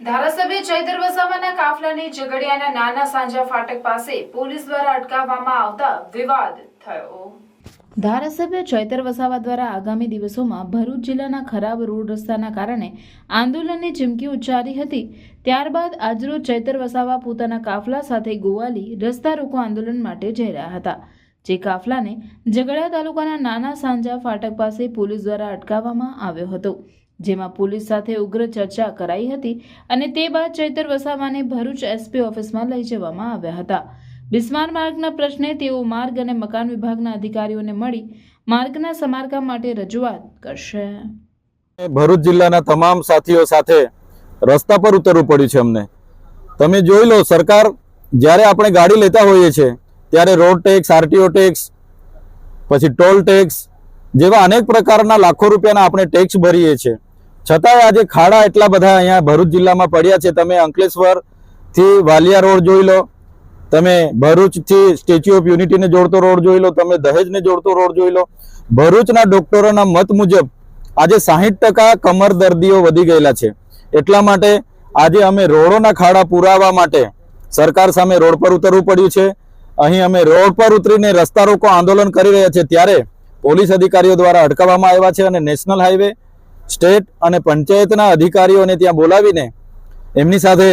ધારાસભ્ય ચૈતર વસાવાના કાફલાને ઝઘડિયાના નાના સાંજા ફાટક પાસે પોલીસ દ્વારા અટકાવવામાં આવતા વિવાદ થયો। ધારાસભ્ય ચૈતર વસાવા દ્વારા આગામી દિવસોમાં ભરૂચ જિલ્લાના ખરાબ રોડ રસ્તાના કારણે આંદોલનની ચીમકી ઉચ્ચારી હતી। ત્યારબાદ આજરોજ ચૈતર વસાવા પોતાના કાફલા સાથે ગોવાલી રસ્તા રોકો આંદોલન માટે જઈ રહ્યા હતા, જે કાફલાને ઝઘડિયા તાલુકાના નાના સાંજા ફાટક પાસે પોલીસ દ્વારા અટકાવવામાં આવ્યો હતો, જેમાં પોલીસ સાથે ઉગ્ર ચર્ચા કરાઈ હતી અને તે બાદ ચૈતર વસાવાને ભરૂચ એસપી ઓફિસમાં લઈ જવામાં આવ્યા હતા। બિસ્માર માર્ગના પ્રશ્ને તેઓ માર્ગ અને મકાન વિભાગના અધિકારીઓને મળી માર્ગના સમારકામ માટે રજૂઆત કરશે। ભરૂચ જિલ્લાના તમામ સાથીઓ સાથે રસ્તા પર ઉતરવું પડ્યું છે અમને। તમે જોઈ લો, સરકાર જ્યારે આપણે ગાડી લેતા હોઈએ છીએ ત્યારે રોડ ટેક્સ, આરટીઓ ટેક્સ, પછી ટોલ ટેક્સ જેવા અનેક પ્રકારના લાખો રૂપિયાના આપણે ટેક્સ ભરીએ છીએ, છતાંય આજે ખાડા એટલા બધા અહીંયા ભરૂચ જિલ્લામાં પડ્યા છે। તમે અંકલેશ્વરથી વાલિયા રોડ જોઈ લો, તમે ભરૂચથી સ્ટેચ્યુ ઓફ યુનિટીને જોડતો રોડ જોઈ લો, તમે દહેજને જોડતો રોડ જોઈ લો। ભરૂચના ડોક્ટરોના મત મુજબ આજે 60% કમર દર્દીઓ વધી ગયેલા છે। એટલા માટે આજે અમે રોડોના ખાડા પુરાવા માટે સરકાર સામે રોડ પર ઉતરવું પડ્યું છે। અહીં અમે રોડ પર ઉતરીને રસ્તા રોકો આંદોલન કરી રહ્યા છે, ત્યારે પોલીસ અધિકારીઓ દ્વારા અટકાવવામાં આવ્યા છે અને નેશનલ હાઈવે, સ્ટેટ અને પંચાયતના અધિકારીઓને ત્યાં બોલાવીને એમની સાથે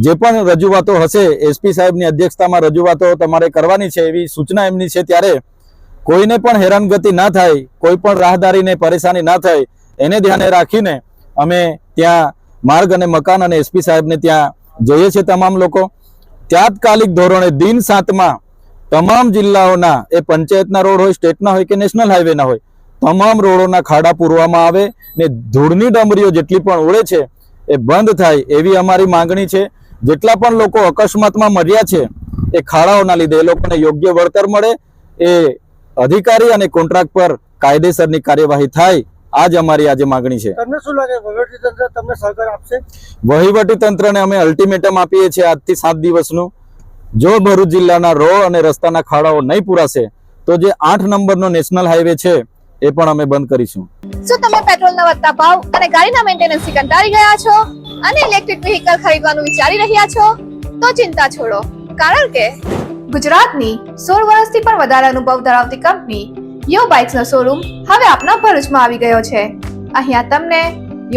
જે પણ રજૂઆતો હશે એસપી સાહેબની અધ્યક્ષતામાં રજૂઆતો તમારે કરવાની છે એવી સૂચના એમની છે। ત્યારે કોઈને પણ હેરાનગતિ ના થાય, કોઈ પણ રાહદારીને પરેશાની ના થાય એને ધ્યાને રાખીને અમે ત્યાં માર્ગ અને મકાન અને એસપી સાહેબને ત્યાં જઈએ છીએ। તમામ લોકો તાત્કાલિક ધોરણે દિન 7માં તમામ જિલ્લાઓના એ પંચાયતના રોડ હોય, સ્ટેટના હોય કે નેશનલ હાઈવેના હોય, તમામ રોડોના ખાડા પૂરવામાં આવે ને ધૂળની ડમરીઓ જેટલી પણ ઉડે છે એ બંધ થાય એવી અમારી માંગણી છે। જેટલા પણ લોકો અકસ્માતમાં મર્યા છે એ ખાડાઓના લીધે એ લોકોને યોગ્ય વળતર મળે, એ અધિકારી અને કોન્ટ્રાક્ટ પર કાયદેસરની કાર્યવાહી થાય, આ જ અમારી આજે માંગણી છે। તમને શું લાગે વહીવટીતંત્ર તમને સહકાર આપશે? વહીવટીતંત્રને અમે અલ્ટિમેટમ આપીએ છીએ આજથી 7 દિવસનું। જો ભરૂચ જિલ્લાના રોડ અને રસ્તાના ખાડાઓ નહીં પૂરાશે તો જે 8 નંબરનો નેશનલ હાઈવે છે એ પણ અમે બંધ કરીશું। શું તમે પેટ્રોલના વધતા ભાવ અને ગાડીના મેન્ટેનન્સથી કંટાળી ગયા છો અને ઇલેક્ટ્રિક વ્હીકલ ખરીદવાનું વિચારી રહ્યા છો? તો ચિંતા છોડો, કારણ કે ગુજરાતની 16 વર્ષથી પણ વધારે અનુભવ ધરાવતી કંપની યો બાઇક્સનો શોરૂમ હવે આપના ભરૂચમાં આવી ગયો છે। અહીંયા તમને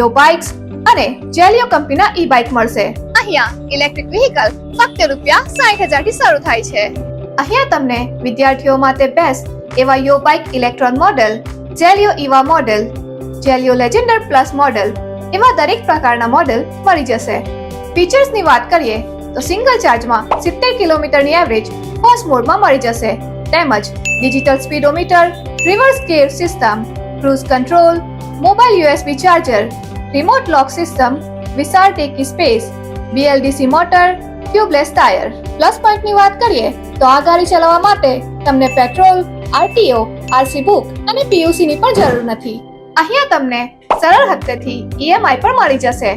યો બાઇક્સ અને જેલિયો કંપનીના ઈ બાઇક મળશે। અહીંયા ઇલેક્ટ્રિક વ્હીકલ ફક્ત ₹60,000 થી શરૂ થાય છે। અહીંયા તમને વિદ્યાર્થીઓ માટે બેસ્ટ એવા Yo bike electron model, Zelio Eeva model, Zelio Legender plus model એવા દરેક પ્રકારના મોડેલ મળી જશે। ફીચર્સની વાત કરીએ તો સિંગલ ચાર્જમાં 70 કિલોમીટરની એવરેજ ફર્સ્ટ મોડમાં મળી જશે, તેમજ digital speedometer, reverse gear system, cruise control, mobile USB charger, remote lock system, વિશાળ ટેકી space, BLDC motor, tubeless tyre. Plus પોઈન્ટની વાત કરીએ તો આ ગાડી ચલાવવા માટે તમને પેટ્રોલ, RTO, RC બુક અને PUC ની પણ જરૂર નથી। અહીંયા તમને સરળ હપ્તેથી EMI પણ મળી જશે,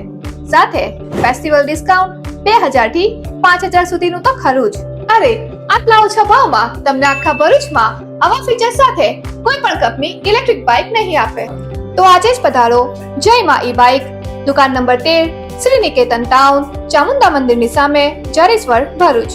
સાથે ફેસ્ટિવલ ડિસ્કાઉન્ટ 2000 થી 5000 સુધીનું તો ખરું જ। અરે આટલા ઓછા ભાવમાં તમને આખા ભરૂચમાં આવા ફીચર સાથે કોઈ પણ કંપની ઇલેક્ટ્રિક બાઇક નહીં આપે। તો આજે જ પધારો જય માં ઈ બાઇક, દુકાન નંબર 13, શ્રી નિકેતન ટાઉન, ચામુંડા મંદિરની સામે, જરેશ્વર, ભરૂચ।